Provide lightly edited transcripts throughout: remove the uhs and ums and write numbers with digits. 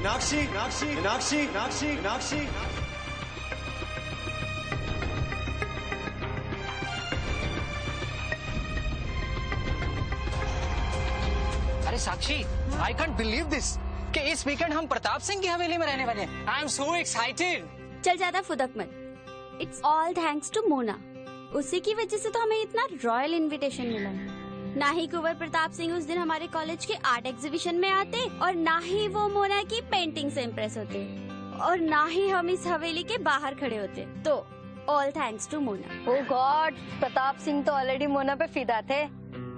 मीनाक्षी मीनाक्षी मीनाक्षी मीनाक्षी मीनाक्षी। अरे साक्षी, I can't believe this कि इस वीकेंड हम प्रताप सिंह की हवेली में रहने वाले हैं। I am so excited. चल ज्यादा फुदक मत। It's all thanks to Mona. उसी की वजह से तो हमें इतना रॉयल इनविटेशन मिला। ना ही कुंवर प्रताप सिंह उस दिन हमारे कॉलेज के आर्ट एग्जीबिशन में आते, और ना ही वो मोना की पेंटिंग से इम्प्रेस होते, और ना ही हम इस हवेली के बाहर खड़े होते। तो all thanks to Mona. Oh god, Pratap Singh तो ऑलरेडी मोना पे फिदा थे।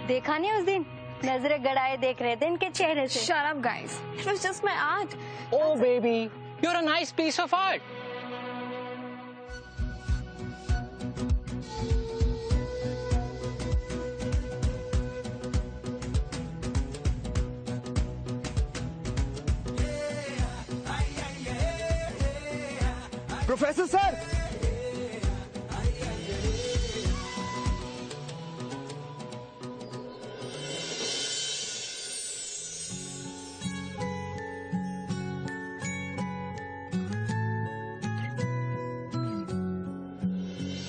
देखा नहीं उस दिन नजरें गड़ाए देख रहे थे इनके चेहरे से। Shut up, guys. It was just my art. Oh baby, you're a nice piece of art. Professor sir,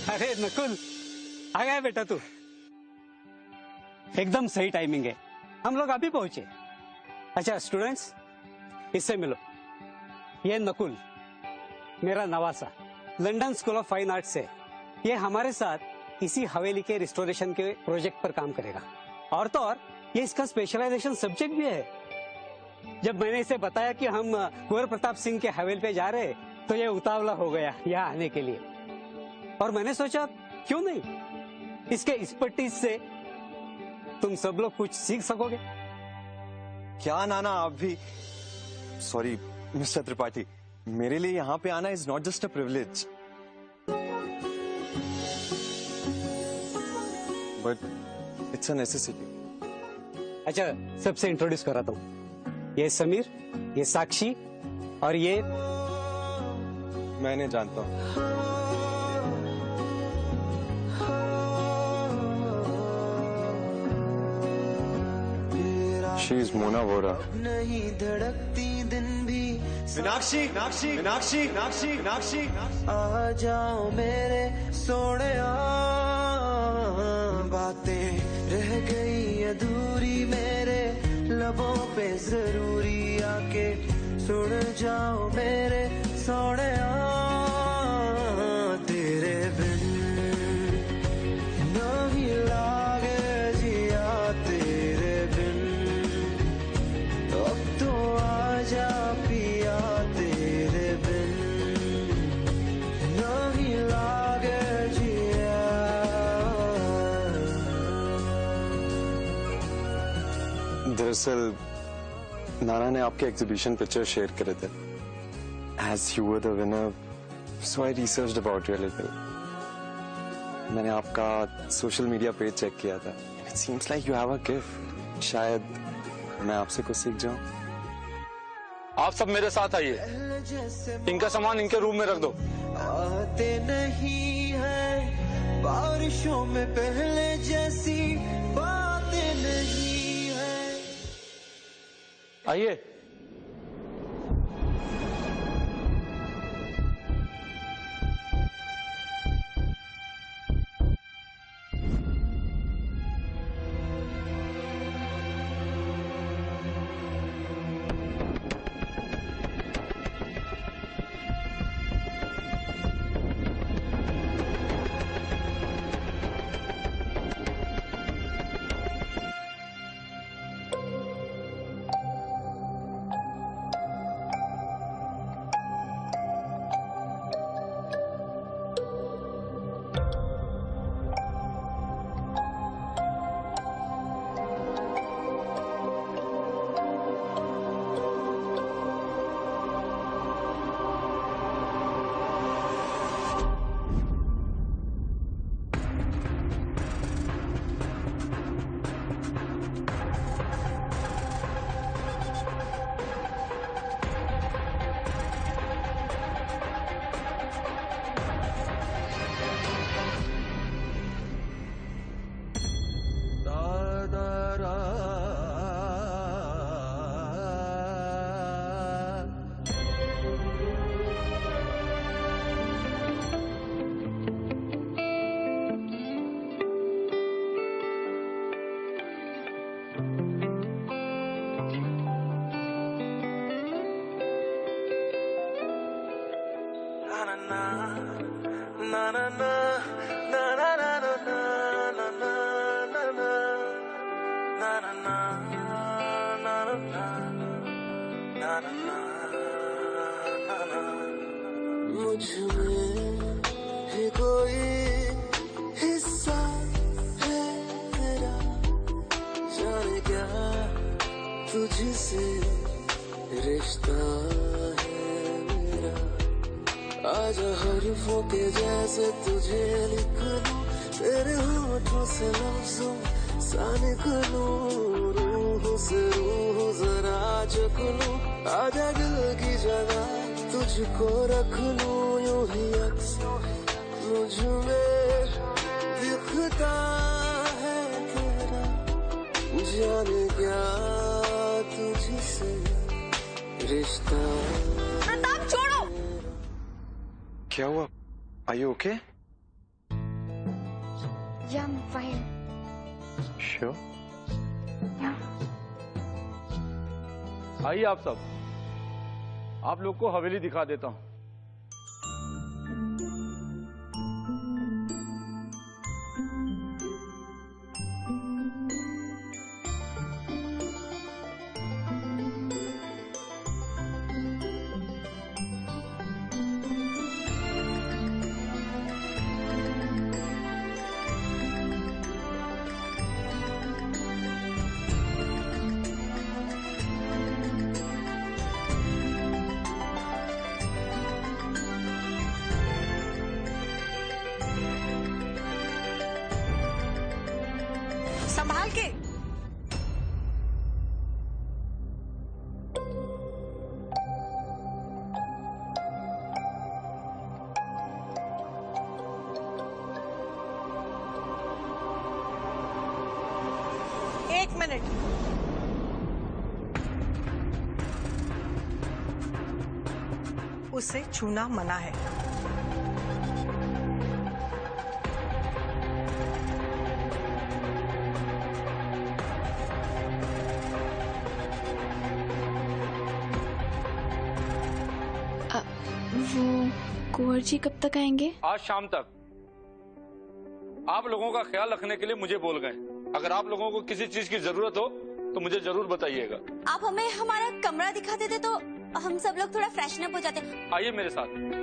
अरे नकुल, आ गया बेटा तू। एकदम सही टाइमिंग है, हम लोग अभी पहुंचे। अच्छा स्टूडेंट्स, इससे मिलो। ये नकुल, मेरा नवासा, London school of fine arts से। ये हमारे साथ इसी हवेली के रिस्टोरेशन के प्रोजेक्ट पर काम करेगा। और तो और ये इसका स्पेशलाइजेशन सब्जेक्ट भी है। जब मैंने इसे बताया कि हम कुंवर प्रताप सिंह के हवेली पे जा रहे, तो ये उतावला हो गया यहाँ आने के लिए। और मैंने सोचा क्यों नहीं, इसके एक्सपर्टीज से तुम सब लोग कुछ सीख सकोगे। क्या नाना आप भी। सॉरी मिस्टर त्रिपाठी, मेरे लिए यहाँ पे आना is not just a privilege, but it's a necessity. अच्छा सबसे इंट्रोड्यूस कराता हूँ। ये समीर, ये साक्षी, और ये मैं नहीं जानता हूँ। She is Mona Vora. नहीं धड़कती दिन भी। मीनाक्षी मीनाक्षी मीनाक्षी मीनाक्षी मीनाक्षी। आ जाओ मेरे सोनिया, बातें रह गई अधूरी मेरे लबों पे, जरूरी आके सुन जाओ मेरे सोनिया। तेरे बिन नहीं लागे जिया, तेरे बिन अब तो आजा पिया, तेरे बिन नहीं लागे जिया। दरअसल नाना ने आपके एग्जीबिशन पिक्चर शेयर करे थे। As you were the winner, so I researched about you a little. मैंने आपका सोशल मीडिया पेज चेक किया था। It seems like you have a gift. शायद मैं आपसे कुछ सीख जाऊं। आप सब मेरे साथ आइए, इनका सामान इनके रूम में रख दो। आते नहीं है बारिशों में पहले जैसी बातें नहीं है। आइए। मुझमें है कोई हिस्सा है तेरा, जाने क्या तुझसे रिश्ता है मेरा। आजा हरफों के जैसे तुझे लिख लूं, तेरे होठों से लफ्जों सा निकलूं, रूह से रूह जरा चख लूं। आजा दिल की जगह तुझको रख लूं, यूं ही अक्स मुझ में दिखता है तेरा, जाने क्या तुझसे रिश्ता। प्रताप छोड़ो। क्या हुआ? Are you okay? Yeah, I'm fine. Sure. आइए आप सब, आप लोग को हवेली दिखा देता हूं। संभाल के। एक मिनट। उसे छूना मना है। वो कुंवर जी कब तक आएंगे? आज शाम तक। आप लोगों का ख्याल रखने के लिए मुझे बोल गए। अगर आप लोगों को किसी चीज की जरूरत हो तो मुझे जरूर बताइएगा। आप हमें हमारा कमरा दिखा देते तो हम सब लोग थोड़ा फ्रेशनअप हो जाते। आइए मेरे साथ।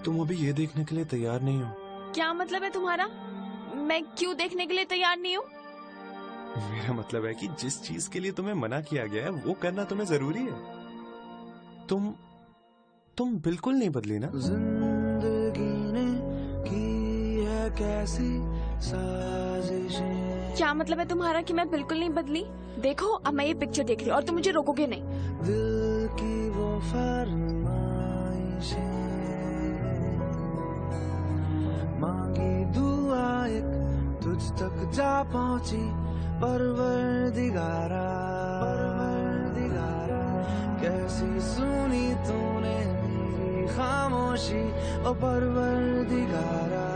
तुम अभी ये देखने के लिए तैयार नहीं हो? क्या मतलब है तुम्हारा? मैं क्यों देखने के लिए तैयार नहीं हूँ? मेरा मतलब है कि जिस चीज के लिए तुम्हें मना किया गया है वो करना तुम्हें जरूरी है। तुम बिल्कुल नहीं बदली ना। जिंदगी ने की है कैसी साजिशें। क्या मतलब है तुम्हारा कि मैं बिल्कुल नहीं बदली? देखो अब मैं ये पिक्चर देख रही हूँ और तुम मुझे रोकोगे नहीं। दिल की वो फरमाइशें, मांगी दुआ एक तुझ तक जा पहुंची, परवरदिगारा कैसी सुनी तूने मेरी खामोशी, ओ परवरदिगारा।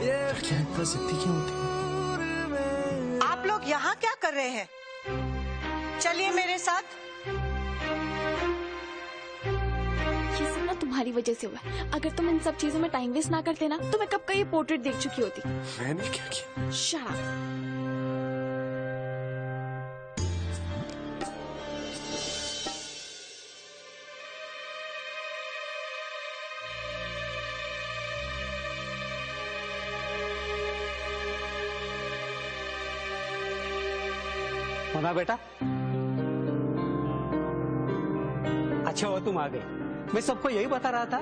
ये क्या इतना जिद्दी क्यों होती है? आप लोग यहाँ क्या कर रहे हैं? चलिए मेरे साथ। ये सब ना तुम्हारी वजह से हुआ है। अगर तुम इन सब चीजों में टाइम वेस्ट ना करते ना तो मैं कब का ये पोर्ट्रेट देख चुकी होती। मैंने क्या किया? Shut up. मोना बेटा, अच्छा हुआ तुम आ गए। मैं सबको यही बता रहा था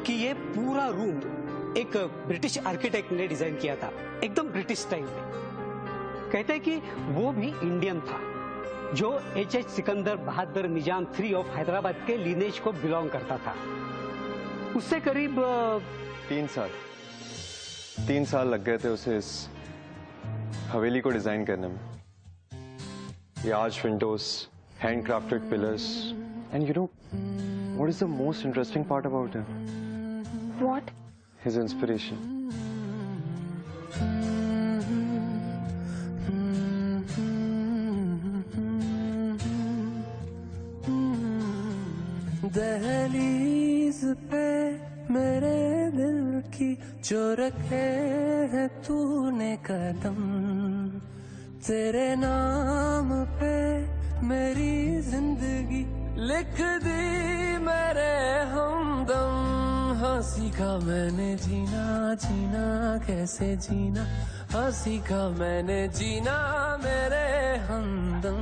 कि ये पूरा रूम एक ब्रिटिश आर्किटेक्ट ने डिजाइन किया था, एकदम ब्रिटिश स्टाइल में। कहते हैं कि वो भी इंडियन था। जो H.H. Sikandar Bahadur Nizam 3 of Hyderabad के लीनेज को बिलोंग करता था। उससे करीब 3 साल लग गए थे उसे इस हवेली को डिजाइन करने में। ये arch Windows, handcrafted pillars, and you know what is the most interesting part about him? What? His inspiration. दहलीज पे मेरे दिल की जो रखे है तूने कदम, तेरे नाम पे मेरी जिंदगी लिख दी मेरे हमदम। हाँ सीखा मैंने जीना, जीना कैसे जीना, हाँ सीखा मैंने जीना मेरे हमदम।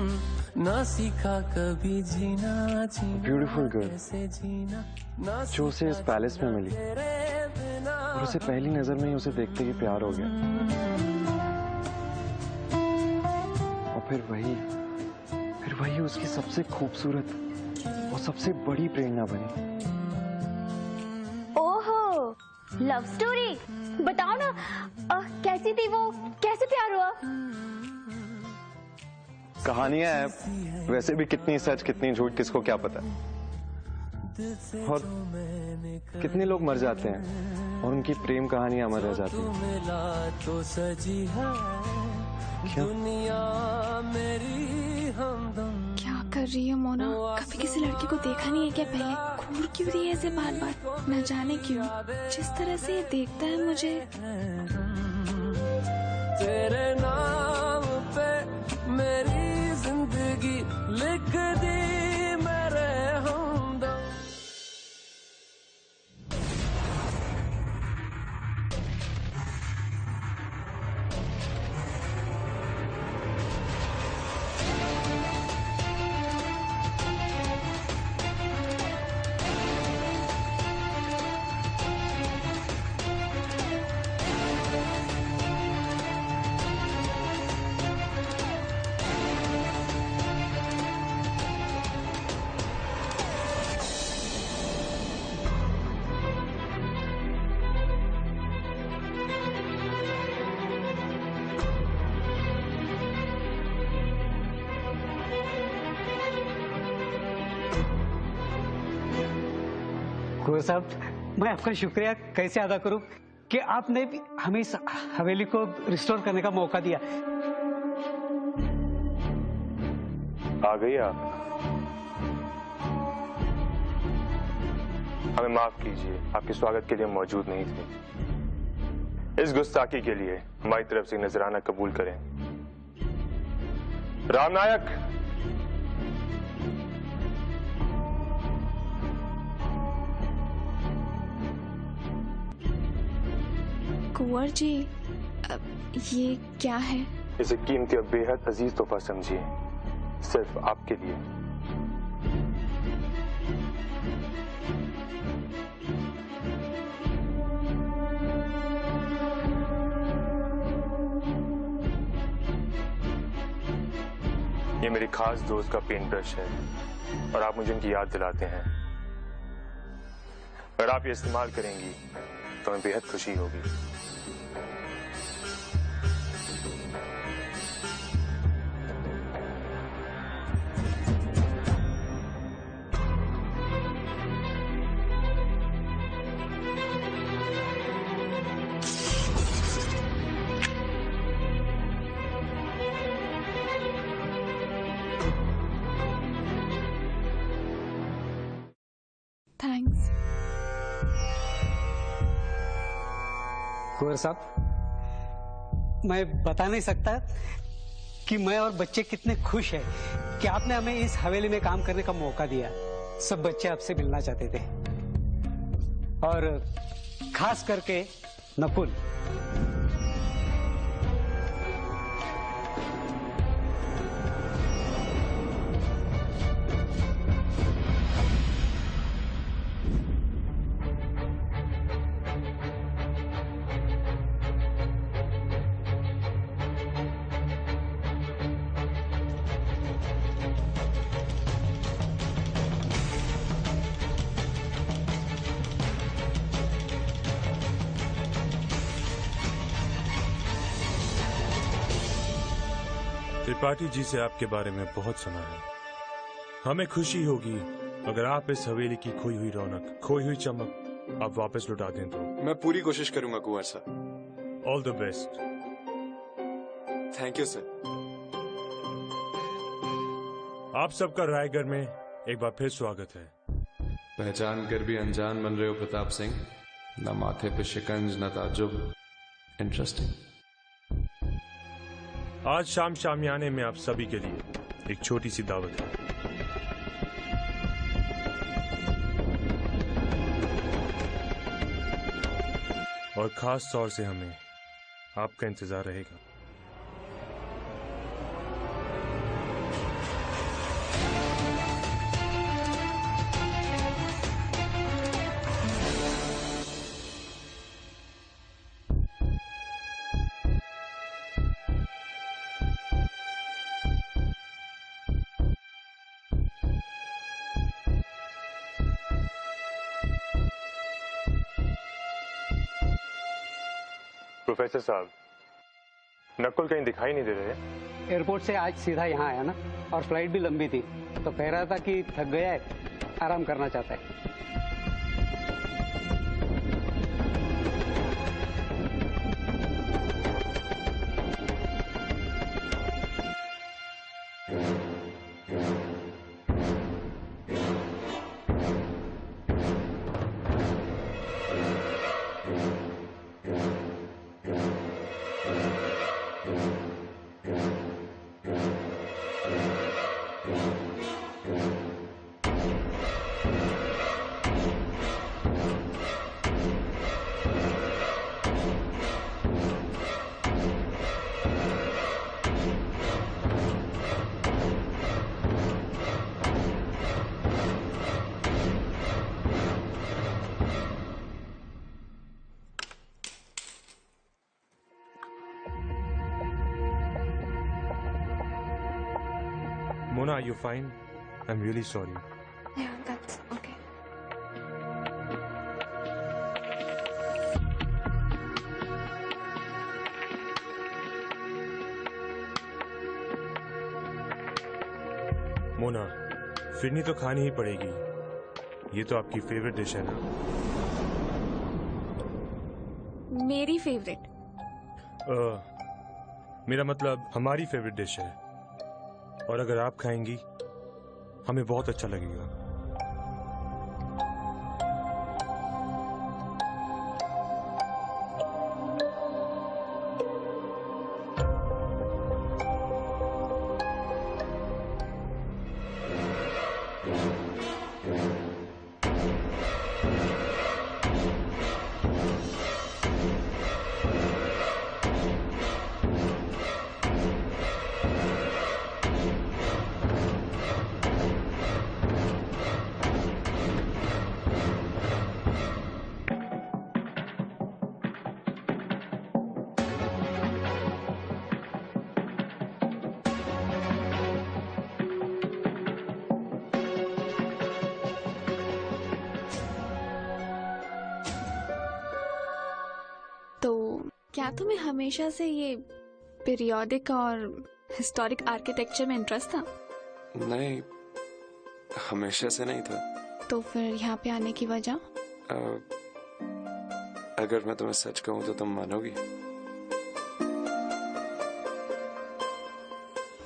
ना सीखा कभी जीना, जीना ब्यूटीफुल गर्ल कैसे जीना, ना जो उसे इस पैलेस में मिली और उसे पहली नजर में ही उसे देखते ही प्यार हो गया, और फिर वही उसकी सबसे खूबसूरत और सबसे बड़ी प्रेरणा बनी। ओहो, लव स्टोरी बताओ ना, कैसी थी वो, कैसे प्यार हुआ? कहानियां हैं, वैसे भी कितनी सच कितनी झूठ किसको क्या पता। और कितने लोग मर जाते हैं और उनकी प्रेम कहानियां अमर रह जाती हैं। तो सजी है दुनिया मेरी हमदम। क्या कर रही है मोना? कभी किसी लड़की को देखा नहीं है क्या पहले? घूर क्यों रही है ऐसे बार बार? न जाने क्यों जिस तरह से ये देखता है मुझे। तेरे नाम पे मेरी जिंदगी लिख दी मेरे हमदम। कुंवर साहब, मैं आपका शुक्रिया कैसे अदा करूं कि आपने भी हमें इस हवेली को रिस्टोर करने का मौका दिया। आ गई आप? हमें माफ कीजिए, आपके स्वागत के लिए मौजूद नहीं थे। इस गुस्ताखी के लिए हमारी तरफ से नजराना कबूल करें। राम नायक, कुंवर जी, ये क्या है? इसे कीमती और बेहद अजीज तोहफा समझिए, सिर्फ आपके लिए। ये मेरी खास दोस्त का पेंट ब्रश है और आप मुझे इनकी याद दिलाते हैं। अगर आप ये इस्तेमाल करेंगी तो हमें बेहद खुशी होगी। थैंक्स। कुंवर साहब, मैं बता नहीं सकता कि मैं और बच्चे कितने खुश हैं कि आपने हमें इस हवेली में काम करने का मौका दिया। सब बच्चे आपसे मिलना चाहते थे और खास करके नकुल। त्रिपाठी जी से आपके बारे में बहुत सुना है। हमें खुशी होगी अगर आप इस हवेली की खोई हुई रौनक, खोई हुई चमक आप वापस लौटा दें तो। मैं पूरी कोशिश करूंगा कुंवर साहब। All the best. Thank you sir. आप सबका रायगढ़ में एक बार फिर स्वागत है। पहचान कर भी अनजान बन रहे हो प्रताप सिंह, न माथे पे शिकंज न ताजुब। इंटरेस्टिंग। आज शाम शामियाने में आप सभी के लिए एक छोटी सी दावत है। और खास तौर से हमें आपका इंतजार रहेगा। प्रोफेसर साहब, नकुल कहीं दिखाई नहीं दे रहे। एयरपोर्ट से आज सीधा यहाँ आया ना, और फ्लाइट भी लंबी थी, तो कह रहा था कि थक गया है, आराम करना चाहता है। Mona, are you fine? I'm really sorry. Yeah, that's okay. Mona, phirni तो खानी ही पड़ेगी। ये तो आपकी फेवरेट डिश है ना? मेरी फेवरेट? मेरा मतलब हमारी फेवरेट डिश है, और अगर आप खाएंगी हमें बहुत अच्छा लगेगा। क्या तुम्हें हमेशा से ये पीरियोडिक और हिस्टोरिक आर्किटेक्चर में इंटरेस्ट था? नहीं, हमेशा से नहीं था। तो फिर यहाँ पे आने की वजह? अगर मैं तुम्हें सच कहूँ तो तुम मानोगी?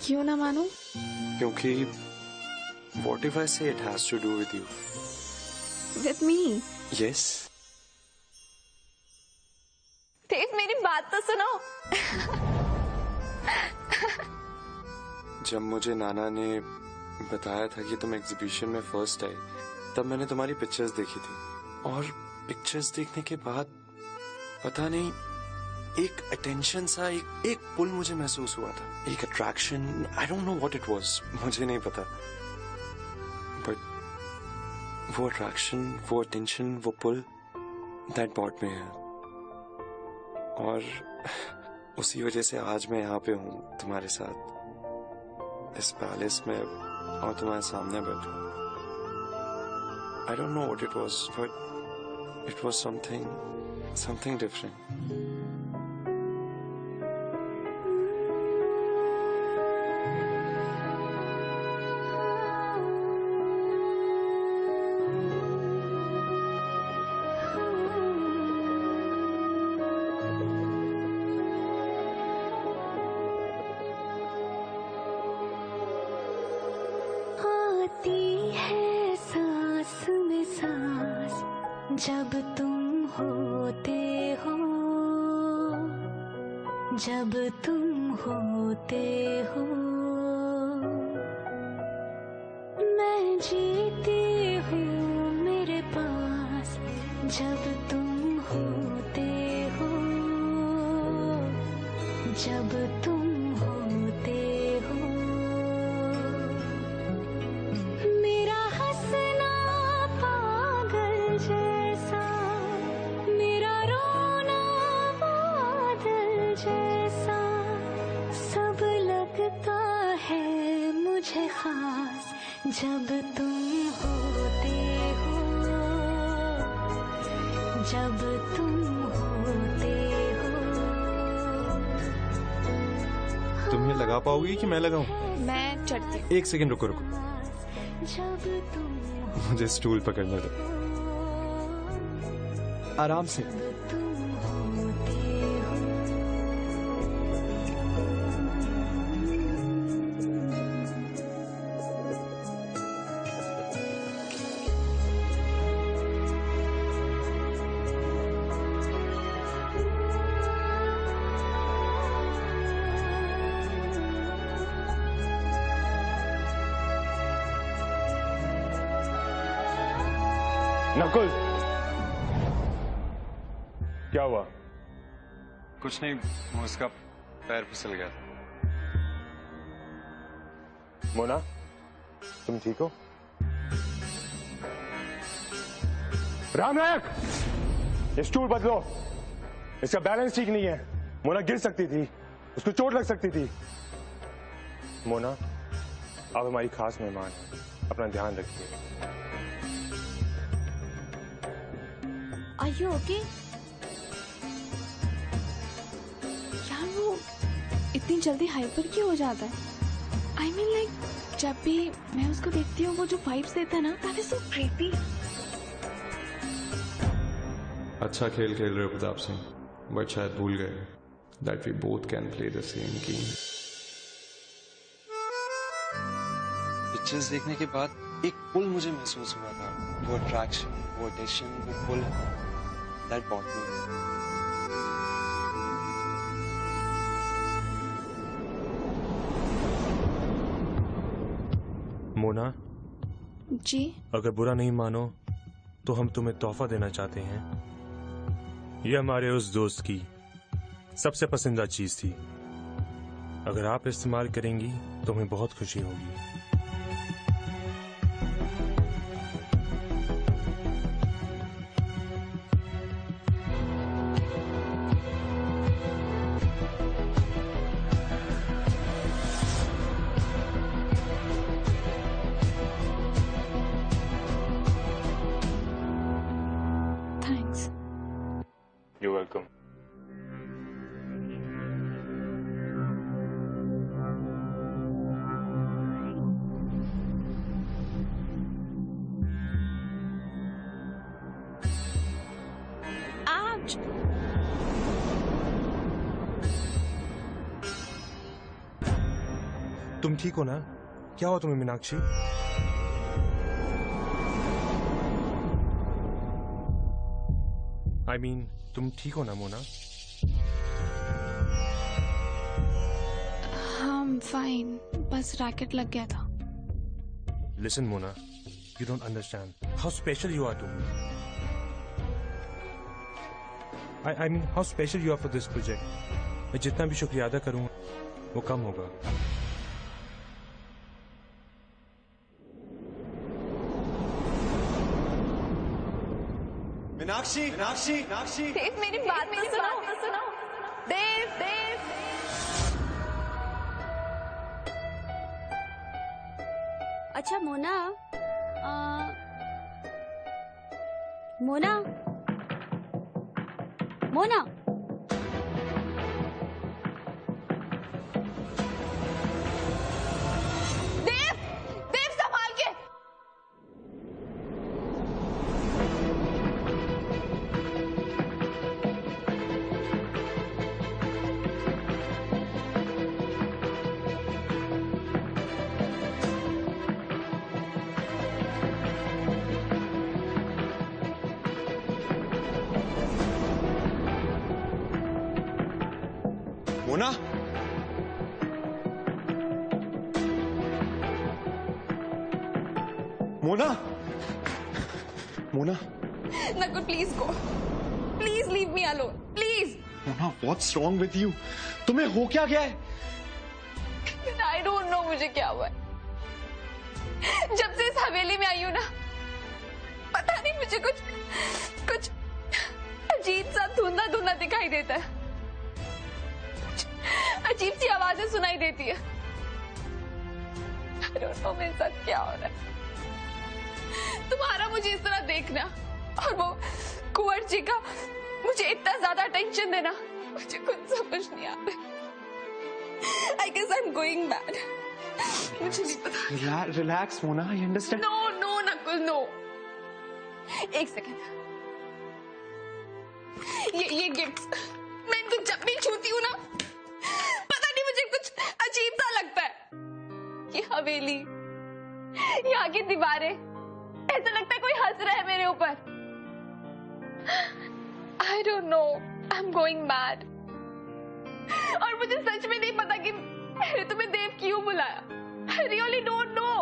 क्यों ना मानो? क्योंकि what if I say it has to do with you? With me? Yes. देव, मेरी बात तो सुनो। जब मुझे नाना ने बताया था कि तुम एग्जीबिशन में फर्स्ट आई, तब मैंने तुम्हारी पिक्चर्स देखी थी, और पिक्चर्स देखने के बाद पता नहीं एक अटेंशन सा, एक पुल मुझे महसूस हुआ था, एक attraction. I don't know what it was, मुझे नहीं पता, बट वो अट्रैक्शन, वो अटेंशन, वो पुल दैट बॉट मी है। और उसी वजह से आज मैं यहाँ पे हूँ तुम्हारे साथ इस पैलेस में, और तुम्हारे सामने बैठा हूँ। I don't know what it was, but it was something different. जब तुम होते हो, जब तुम होते हो, मैं जीती हूँ मेरे पास। जब तुम होते हो, जब तुम होते हो, मेरा हंसना पागल जैसा, मेरा रोना बादल जैसा, सब लगता है मुझे खास। जब तुम होते हो, जब तुम होते हो। तुम्हें लगा पाओगी कि मैं लगाऊं? मैं चढ़ती हूँ। 1 सेकंड रुको रुको, जब तुम मुझे स्टूल पकड़ने दो। आराम से। नकुल, क्या हुआ? कुछ नहीं, वो उसका पैर फिसल गया। मोना, तुम ठीक हो? रामनायक, ये स्टूल बदलो, इसका बैलेंस ठीक नहीं है। मोना गिर सकती थी, उसको चोट लग सकती थी। मोना, आप हमारी खास मेहमान हैं, अपना ध्यान रखिए। Are you okay? यार वो इतनी जल्दी हाइपर क्यों हो जाता है? I mean like जब भी मैं उसको देखती हूँ वो जो वाइब्स देता है ना, that is so creepy. अच्छा खेल खेल रहे हो प्रताप सिंह, बट शायद भूल गए that we both can play the same game. Pictures देखने के बाद एक पुल मुझे महसूस हुआ था, वो अट्रैक्शन, वो अटेंशन, वो पुल दैट बॉन्ड मी। मोना जी? अगर बुरा नहीं मानो तो हम तुम्हें तोहफा देना चाहते हैं। ये हमारे उस दोस्त की सबसे पसंदीदा चीज थी। अगर आप इस्तेमाल करेंगी तो हमें बहुत खुशी होगी। Thanks. You're welcome. Ouch! तुम ठीक हो ना? क्या हुआ तुम्हें मीनाक्षी? I mean, तुम ठीक हो ना मोना? I'm fine. बस रैकेट लग गया था। Listen Mona, you don't understand how special you are to me. I mean, how special you are for this project. मैं जितना भी शुक्रिया अदा करूँ वो कम होगा। मीनाक्षी, मीनाक्षी, मीनाक्षी। देव मेरी बात तो सुनो। देव, देव। अच्छा मोना, मोना, मोना, देव, देव संभाल के। Mona, Mona, Mona, Nakul please go, please leave me alone, please. Mona, what's wrong with you? तुम्हें हो क्या गया है? आई डोंट नो मुझे क्या हुआ है। जब से इस हवेली में आई हूं ना, पता नहीं मुझे कुछ अजीब सा धुंधला धुंधला दिखाई देता है, अजीब सी आवाजें सुनाई देती है। I don't know मेरे साथ क्या हो रहा है। तुम्हारा मुझे इस तरह देखना और वो कुंवर जी का मुझे इतना ज्यादा अटेंशन देना, मुझे कुछ समझ नहीं आता। I guess I'm going mad. मुझे नहीं पता। Relax Mona, I understand. No Nakul no, एक सेकेंड। ये गिफ्ट मैं इनको जब भी छूती हूँ ना, पता नहीं मुझे कुछ अजीब सा लगता है। ये हवेली, यहाँ की दीवारें, ऐसा लगता है कोई हंस रहा है मेरे ऊपर। I don't know, I'm going mad. और मुझे सच में नहीं पता कि मैंने तुम्हें देव क्यों बुलाया। I really don't know.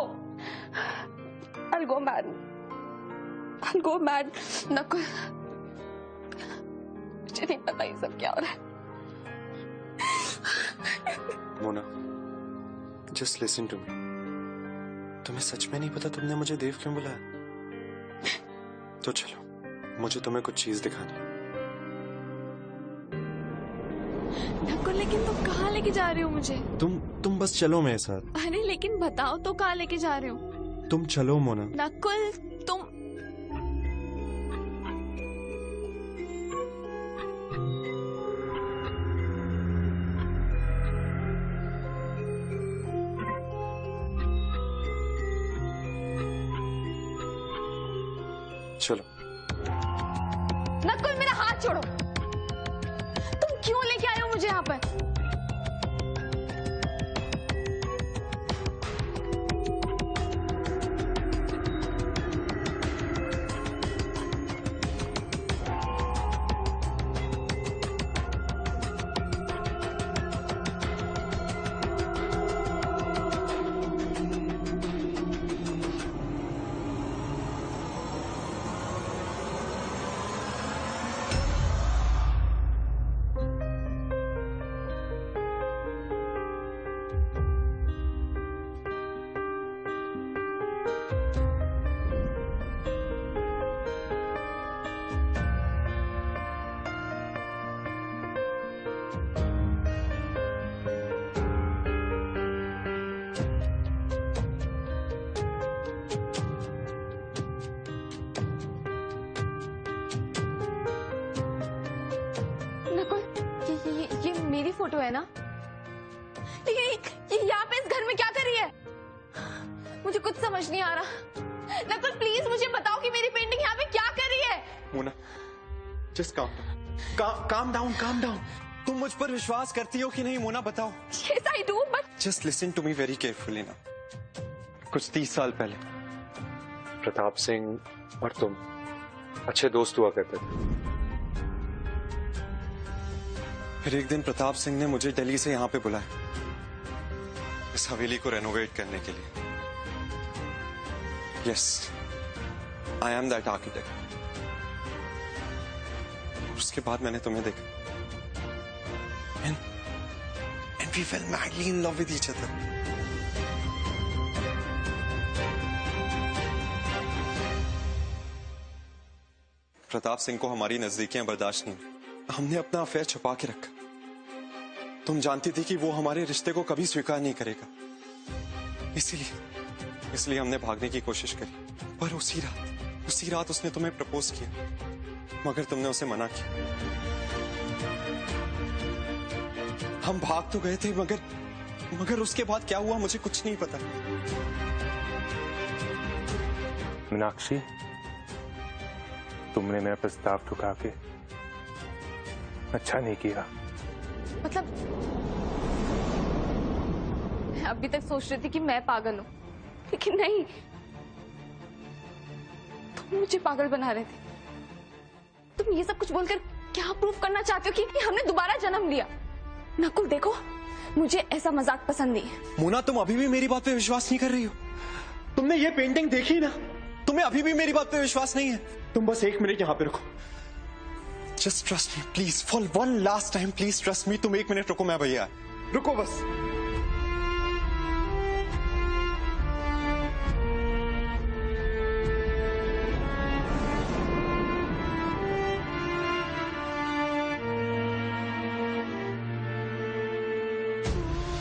I'll go mad. I'll go mad. Nakul, मुझे नहीं पता ये सब क्या हो रहा है। Mona, just listen to me. तुम्हें सच में नहीं पता तुमने मुझे देव क्यों बुलाया? तो चलो, मुझे तुम्हें कुछ चीज दिखानी है। नकुल, लेकिन तुम कहाँ लेके जा रहे हो मुझे? तुम बस चलो मेरे साथ। अरे लेकिन बताओ तो कहाँ लेके जा रहे हो? तुम चलो मोना। नकुल तुम, चलो। नकुल मेरा हाथ छोड़ो। तुम क्यों लेके आए हो मुझे यहाँ पर? ये मेरी फोटो है ना? ये यहाँ पे इस घर में क्या कर रही है? मुझे कुछ समझ नहीं आ रहा। नकुल प्लीज मुझे बताओ कि मेरी पेंटिंग यहाँ पे क्या कर रही है? Mona, just calm down. तुम मुझ पर विश्वास करती हो कि नहीं मोना, बताओ। Yes I do, but just listen to me very carefully ना। कुछ 30 साल पहले प्रताप सिंह और तुम अच्छे दोस्त हुआ करते थे। फिर एक दिन प्रताप सिंह ने मुझे दिल्ली से यहाँ पे बुलाया, इस हवेली को रेनोवेट करने के लिए। Yes, I am that architect. उसके बाद मैंने तुम्हें देखा and we fell madly in love with each other. Pratap Singh को हमारी नजदीकियां बर्दाश्त नहीं, हमने अपना अफेयर छुपा के रखा। तुम जानती थी कि वो हमारे रिश्ते को कभी स्वीकार नहीं करेगा, इसलिए हमने भागने की कोशिश करी। पर उसी रात उसने तुम्हें प्रपोज किया, मगर तुमने उसे मना किया। हम भाग तो गए थे, मगर उसके बाद क्या हुआ मुझे कुछ नहीं पता। मीनाक्षी, तुमने मेरा प्रस्ताव ठुका के अच्छा नहीं किया। मतलब मैं अभी तक सोच रही थी कि मैं पागल हूँ, लेकिन नहीं, तुम मुझे पागल बना रहे थे। तुम ये सब कुछ बोलकर क्या प्रूफ करना चाहते हो कि हमने दोबारा जन्म लिया? नकुल देखो, मुझे ऐसा मजाक पसंद नहीं है। मोना, तुम अभी भी मेरी बात पे विश्वास नहीं कर रही हो? तुमने ये पेंटिंग देखी ना, तुम्हें अभी भी मेरी बात पे विश्वास नहीं है? तुम बस 1 मिनट यहाँ पे रुको। Just trust me please, for one last time please trust me. तुम 1 मिनट रुको, मैं भैया रुको बस।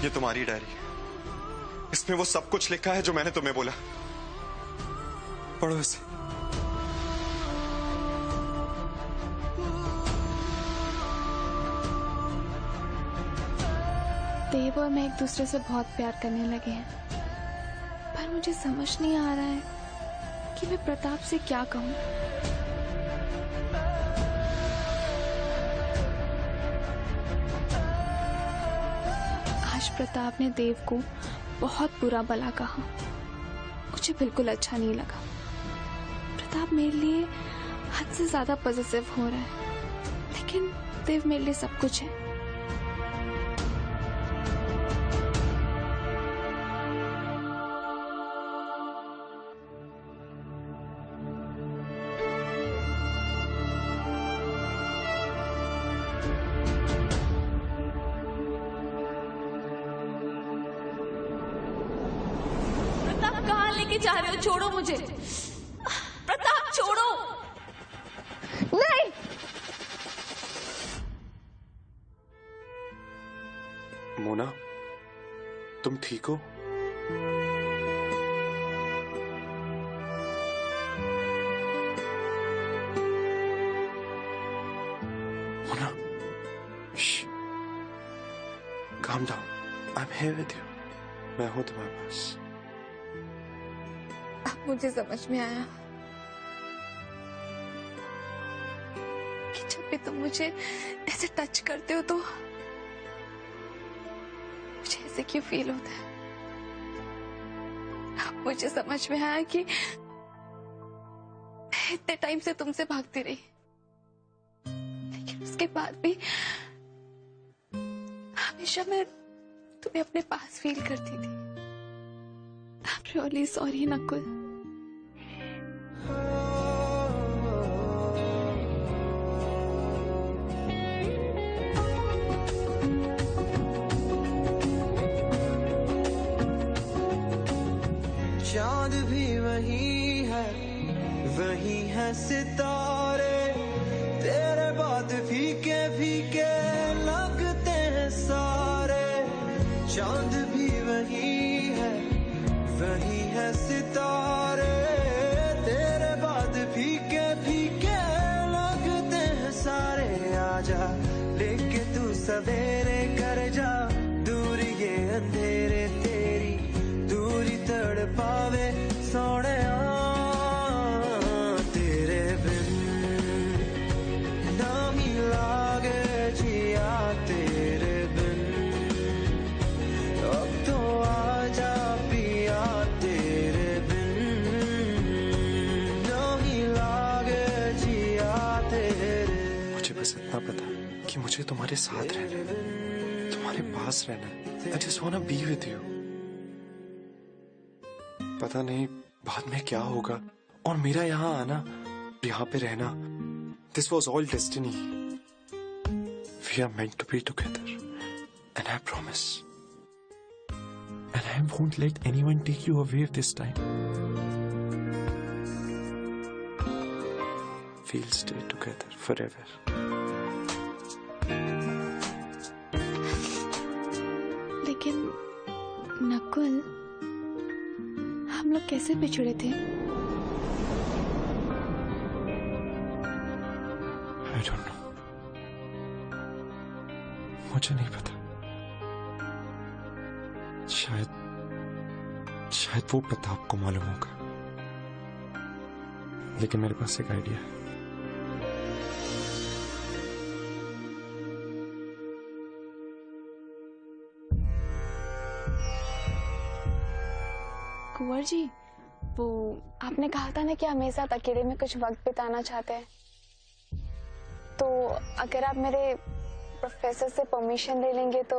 ये तुम्हारी डायरी है, इसमें वो सब कुछ लिखा है जो मैंने तुम्हें बोला। पढ़ो इसे। देव और मैं एक दूसरे से बहुत प्यार करने लगे हैं, पर मुझे समझ नहीं आ रहा है कि मैं प्रताप से क्या कहूं। आज प्रताप ने देव को बहुत बुरा भला कहा, मुझे बिल्कुल अच्छा नहीं लगा। प्रताप मेरे लिए हद से ज्यादा पॉजिटिव हो रहा है, लेकिन देव मेरे लिए सब कुछ है। लेके जा रहे हो? छोड़ो मुझे प्रताप, छोड़ो। नहीं, मोना, तुम ठीक हो? Mona, calm down. I'm here with you. मैं हूं तुम्हारे पास। अब मुझे समझ में आया कि जब भी तुम मुझे ऐसे टच करते हो तो मुझे ऐसे क्यों फील होता है। अब मुझे समझ में आया कि मैं इतने टाइम से तुमसे भागती रही, लेकिन उसके बाद भी हमेशा मैं तुम्हें अपने पास फील करती थी। I'm really sorry, Nakul. चांद भी वही है सितारे, तेरे बाद फीके फीके लगते हैं सारे। चांद भी वही है सितारे, तेरे बाद फीके फीके लगते हैं सारे। आजा लेके तू सवेरे कर जा दूर ये अंधेरे, तेरी दूरी तड़पावे सोने। तेरे बिन ना ही लागे जिया, तेरे बिन अब तो आजा पिया, तेरे बिन ना ही लागे जिया तेरे। मुझे बस इतना पता है कि मुझे तुम्हारे साथ रहना है, तुम्हारे पास रहना है। I just wanna be with you. पता नहीं बाद में क्या होगा, और मेरा यहाँ आना, यहाँ पे रहना, this was all destiny. We are meant to be together, and I promise, and I won't let anyone take you away this time. We'll stay together forever. लेकिन नकुल, हम लोग कैसे बिछड़े थे? I don't know. मुझे नहीं पता। शायद वो प्रताप को मालूम होगा, लेकिन मेरे पास एक आइडिया है। कुंवर जी, वो आपने कहा था ना कि हम मेरे साथ अकेले में कुछ वक्त बिताना चाहते हैं, तो अगर आप मेरे प्रोफेसर से परमिशन ले लेंगे तो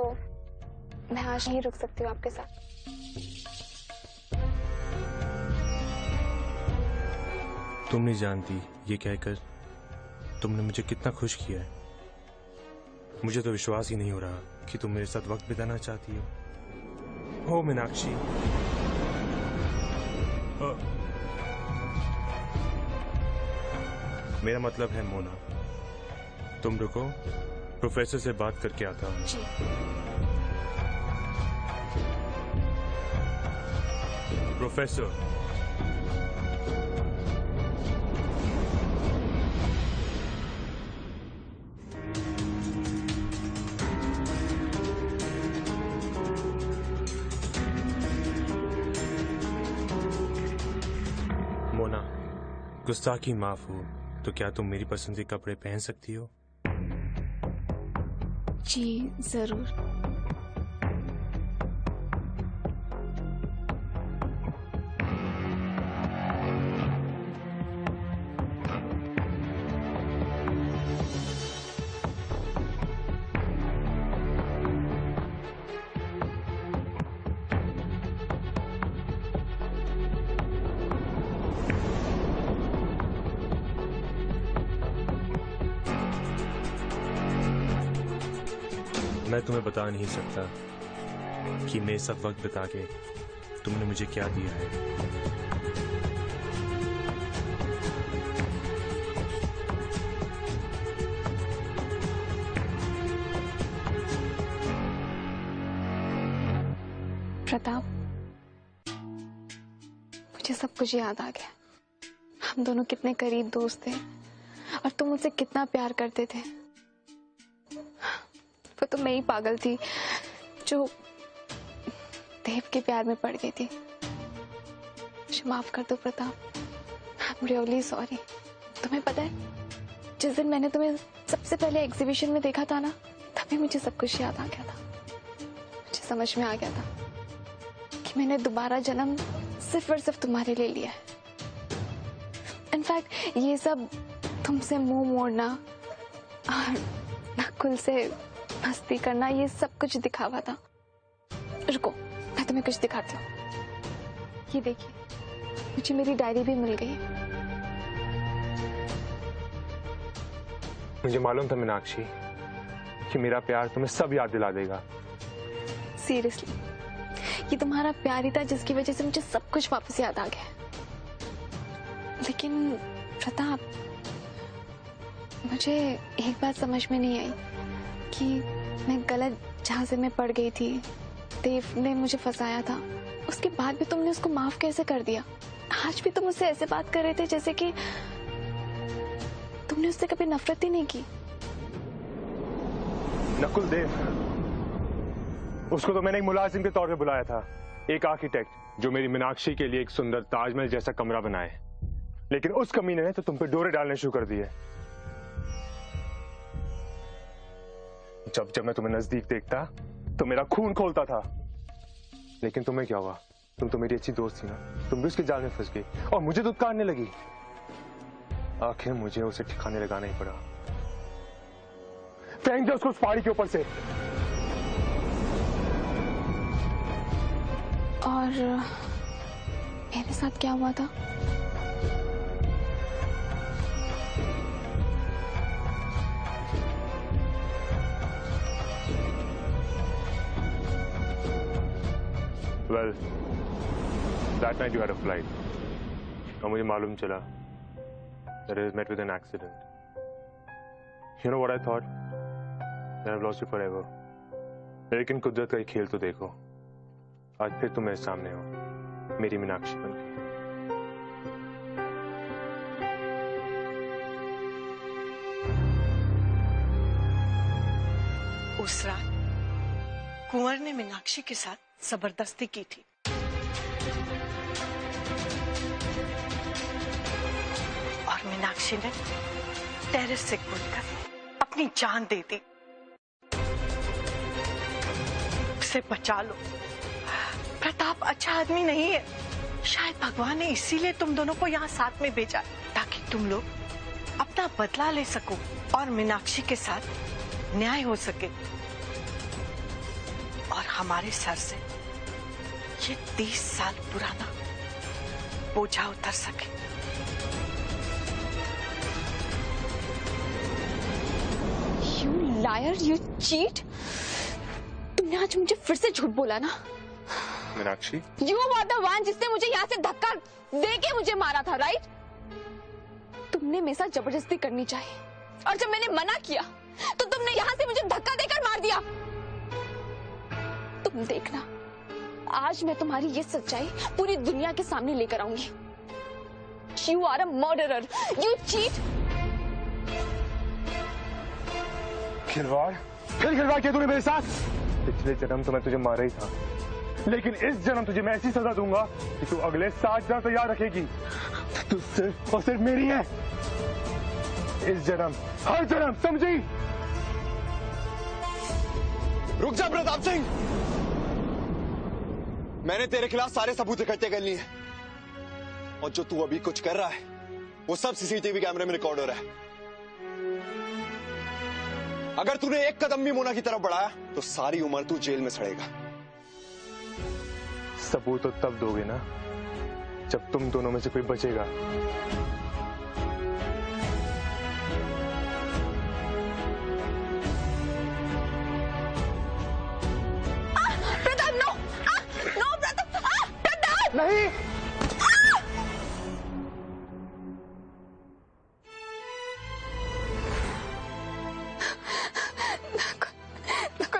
मैं आज नहीं रुक सकती हूँ आपके साथ। तुम नहीं जानती ये कहकर तुमने मुझे कितना खुश किया है। मुझे तो विश्वास ही नहीं हो रहा कि तुम मेरे साथ वक्त बिताना चाहती हो। ओ मीनाक्षी, मेरा मतलब है मोना। तुम रुको, प्रोफेसर से बात करके आता हूँ। जी। प्रोफेसर, मोना, गुस्ताखी माफ हो तो क्या तुम मेरी पसंद के कपड़े पहन सकती हो? जी जरूर। मैं तुम्हें बता नहीं सकता कि मेरे साथ वक्त बिता के तुमने मुझे क्या दिया है। प्रताप, मुझे सब कुछ याद आ गया। हम दोनों कितने करीब दोस्त थे और तुम मुझसे कितना प्यार करते थे। वो तो मैं ही पागल थी जो देव के प्यार में पड़ गई थी। मुझे माफ कर दो Pratap, I am really sorry. तुम्हें पता है, जिस दिन मैंने तुम्हें सबसे पहले एग्जीबिशन में देखा था ना, तभी मुझे सब कुछ याद आ गया था। मुझे समझ में आ गया था कि मैंने दोबारा जन्म सिर्फ और सिर्फ तुम्हारे लिए लिया है। इनफैक्ट ये सब तुमसे मुंह मोड़ना और नकुल से मस्ती करना, ये सब कुछ दिखावा था। रुको, मैं तुम्हें कुछ दिखाती हूँ। ये देखिए, मुझे मेरी डायरी भी मिल गई। मुझे मालूम था मीनाक्षी कि मेरा प्यार तुम्हें सब याद दिला देगा। सीरियसली, ये तुम्हारा प्यार ही था जिसकी वजह से मुझे सब कुछ वापस याद आ गया। लेकिन प्रताप, मुझे एक बात समझ में नहीं आई कि मैं गलत झांसे में पड़ गई थी। देव ने मुझे फंसाया था, उसके बाद भी तुमने उसको माफ कैसे कर दिया? आज भी तुम उससे ऐसे बात कर रहे थे जैसे कि तुमने उससे कभी नफरत ही नहीं की। नकुल देव, उसको तो मैंने एक मुलाजिम के तौर पे बुलाया था, एक आर्किटेक्ट जो मेरी मीनाक्षी के लिए एक सुंदर ताजमहल जैसा कमरा बनाए। लेकिन उस कमीने ने तो तुम पे डोरे डालने शुरू कर दिए। जब जब मैं तुम्हें नजदीक देखता तो मेरा खून खोलता था। लेकिन तुम्हें क्या हुआ? तुम तो मेरी अच्छी दोस्त थी ना, तुम भी उसके जाल में फंस गई और मुझे दुत्कारने लगी। आखिर मुझे उसे ठिकाने लगाना ही पड़ा। फेंक दे उसको उस पहाड़ी के ऊपर से। और मेरे साथ क्या हुआ था? Well, that night you had a flight. और मुझे मालूम चला that it was met with an accident. You know what I thought? That I've lost you forever. लेकिन कुदरत का एक खेल तो देखो, आज फिर तुम मेरे सामने हो, मेरी मीनाक्षी बनके। उस रात कुंवर ने मीनाक्षी के साथ जबरदस्ती की थी। और मीनाक्षी ने टेरेस से कूदकर अपनी जान दे दी। उसे बचा लो। प्रताप अच्छा आदमी नहीं है। शायद भगवान ने इसीलिए तुम दोनों को यहाँ साथ में भेजा, ताकि तुम लोग अपना बदला ले सको और मीनाक्षी के साथ न्याय हो सके और हमारे सर से ये 30 साल पुराना बोझा उतर सके। You liar, you cheat! तुमने आज मुझे फिर से झूठ बोला ना? Meenakshi, You were the one जिसने मुझे यहाँ से धक्का देके मुझे मारा था, राइट? तुमने मेरे साथ जबरदस्ती करनी चाहिए, और जब मैंने मना किया तो तुमने यहाँ से मुझे धक्का देकर मार दिया। तुम देखना, आज मैं तुम्हारी ये सच्चाई पूरी दुनिया के सामने लेकर आऊंगी। You are a murderer, you cheat! खिलवाड़, फिर खिलवाड़ किया तूने मेरे साथ। पिछले जन्म तो मैं तुझे मारा ही था, लेकिन इस जन्म तुझे मैं ऐसी सजा दूंगा कि तू अगले 7 जन्म तैयार रखेगी। तू सिर्फ और सिर्फ मेरी है, इस जन्म, हर जन्म, समझी? रुक जा प्रताप सिंह, मैंने तेरे खिलाफ सारे सबूत इकट्ठे कर लिए हैं, और जो तू अभी कुछ कर रहा है वो सब सीसीटीवी कैमरे में रिकॉर्ड हो रहा है। अगर तूने एक कदम भी मोना की तरफ बढ़ाया तो सारी उम्र तू जेल में सड़ेगा। सबूत तो तब दोगे ना जब तुम दोनों में से कोई बचेगा। प्रताप, नो! नो प्रताप! प्रताप! नहीं!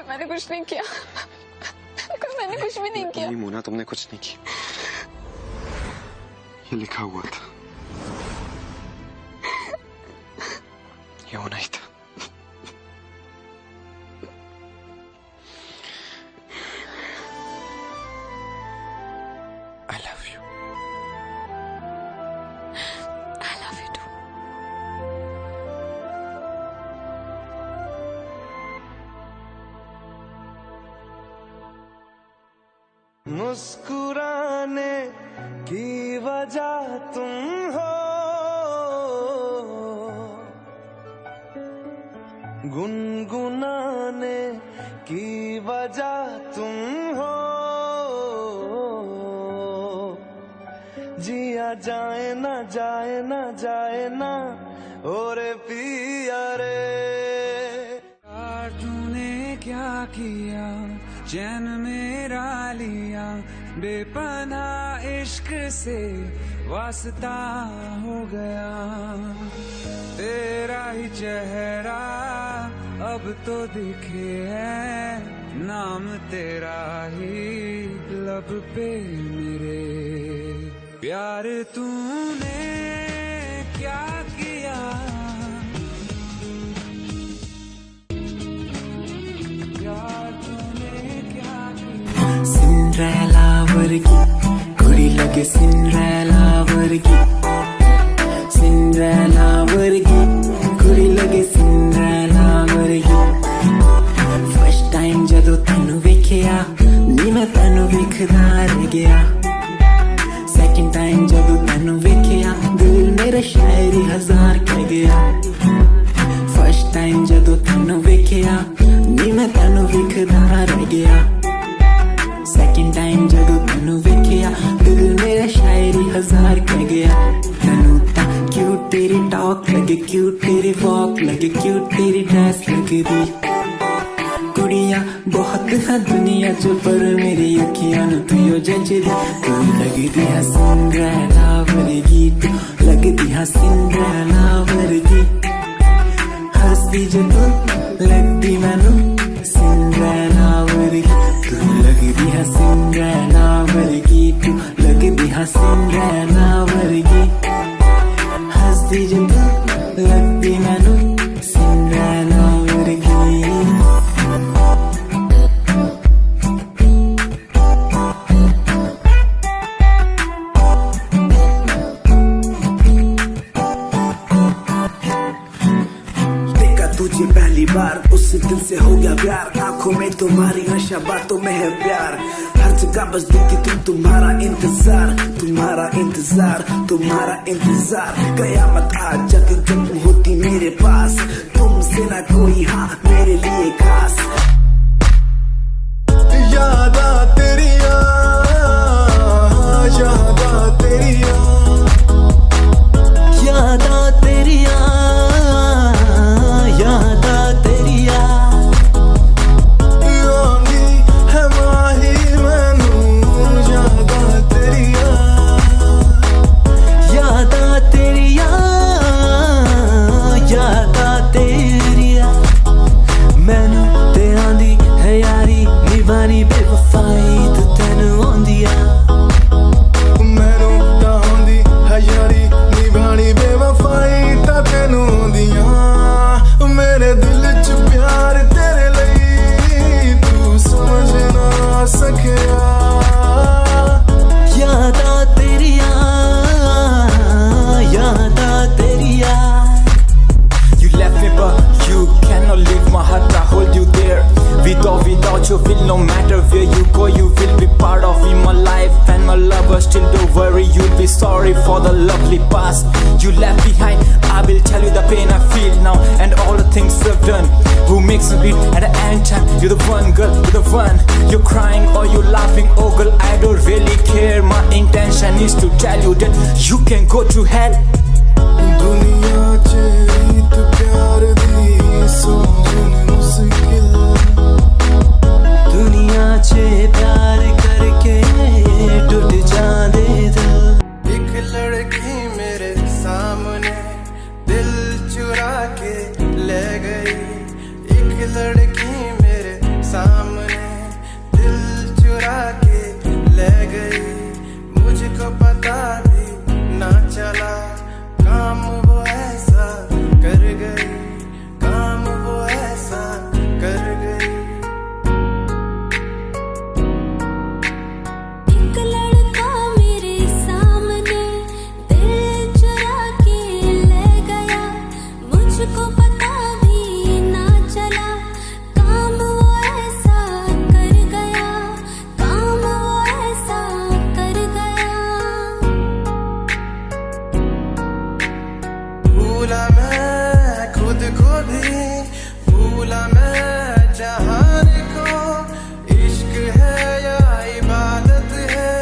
मैंने कुछ नहीं किया, मैंने कुछ भी नहीं किया। नहीं मोना, तुमने कुछ नहीं किया, ये लिखा हुआ था, ये होना ही था। I love you. I love you too. मुस्कुराने की वजह तुम हो, गुनगुनाने की वजह तुम हो, जिया जाए ना जाए ना जाए ना और पिया रे। तूने क्या किया, चैन मेरा लिया, बेपनाह इश्क से वास्ता हो गया। तेरा ही चेहरा अब तो दिखे है, नाम तेरा ही लब पे मेरे। प्यार तूने क्या किया, प्यार तूने क्या किया। सिंड्रेला वर्गी कुड़ी लगे, सिंड्रेला वर्गी, सिंड्रेला वर्गी कुड़ी लगे, सिंड्रेला वर्गी। फर्स्ट टाइम जदों तैनू वेखिया नी मैं तैनू वेखदा रह गया। सेकंड टाइम जदों तैनू वेखिया दिल मेरा शायरी 1000 कह गया। फर्स्ट टाइम जदों तैनू वेखिया नी मैं तैनू वेखदा रह गया। सेकंड टाइम जदों तैनू वेखिया दिल मेरा शायरी 1000 कह गया। तैनू ता क्यूट तेरी टॉक लगे, क्यूट तेरी वॉक लगे, क्यूट तेरी ड्रेस लगदी। कुड़ियां बहुत है दुनिया च पर मेरी अखियां नू तू जचदी। तू लगदी है सिंड्रेला वर्गी, तू लगदी है सिंड्रेला वर्गी। हंसदी जो तू लगदी मैनू सिंड्रेला वर्गी। तू लगदी है सिंड्रेला वर्गी, तू लगदी है सिंड्रेला वर्गी। हंसदी जो तू लगदी मैनू सिंड्रेला वर्गी। तुझे पहली बार उस दिल से हो गया प्यार, आंखों में तुम्हारी नशा, बातों में है प्यार। हर जगह बस दिखती तुम, तुम्हारा इंतजार, तुम्हारा इंतजार, तुम्हारा इंतजार। कयामत आ जाती जब होती मेरे पास, तुमसे ना कोई हाँ मेरे लिए I will tell you the pain I feel now and all the things I've done. Who makes me beat at the end time? You're the one, girl, you're the one. You're crying or you're laughing, oh girl, I don't really care. My intention is to tell you that you can go to hell. दुनिया च रीत प्यार दी समझनी मुश्किल दुनिया च प्यार करके टूट जांदे दिल एक लड़की मेरे सामने दिल चुरा के ले गई एक लड़की मेरे सामने दिल चुरा के ले गई मुझको पता भी ना चला काम वो ऐसा कर गई काम वो ऐसा कर गई एक लड़का मेरे सामने दिल चुरा के ले गया मुझको पता भी ना चला काम वो ऐसा कर गया काम वो ऐसा कर गया भूला मैं खुद को भी भूला मैं जहान को इश्क है या इबादत है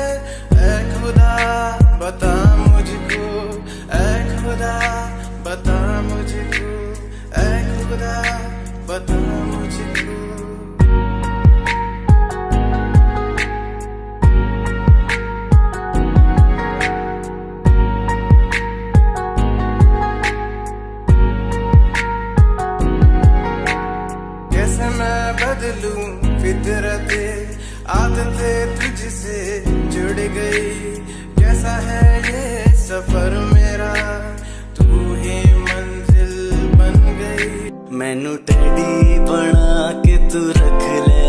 ऐ खुदा बता मुझको ऐ खुदा बता मुझको ऐ खुदा बता मुझको कैसे मैं बदलूं फितरते आदतें तुझसे जुड़ गई कैसा है ये सफर मेरा तू ही मंजिल बन गई मैनू टैडी बना के तू रख ले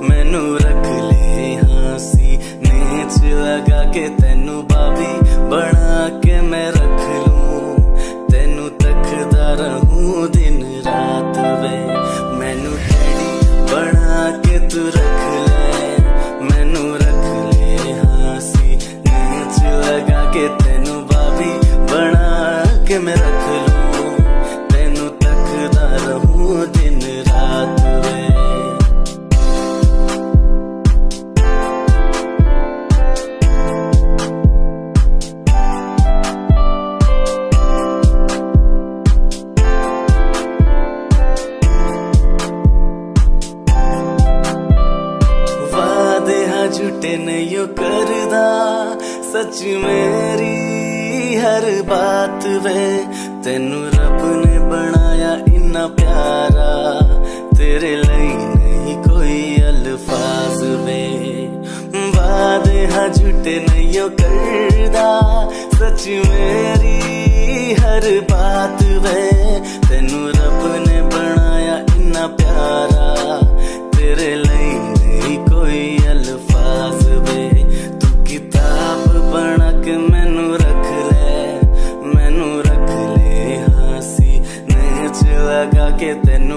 मैनू रख ले हाँसी नेच लगा के तेनू बाबी बना के मैं रख लूं तेनू तकदा रहूं दिन रात वे मैनू टैडी बना के तू रख ले मैनू रख ले हाँसी नेच लगा के तेनू बाबी बना के मैं रख लूं तेनू तकदा रहूं दिन रात वे वादे हाँ झूठे नहीं करदा सच मेरी हर बात वे तेनू रब ने बनाया इन्ना प्यारा तेरे लिए नहीं कोई अल्फाज वे वादे हाँ झूठे नहीं करदा सच मेरी हर बात वे तेनू रब ने बनाया इन्ना प्यारा तेरे लिए नहीं कोई अल्फाज वे तू किताब बना के मैनू रख ले हाँसी नेच लगा के तेनू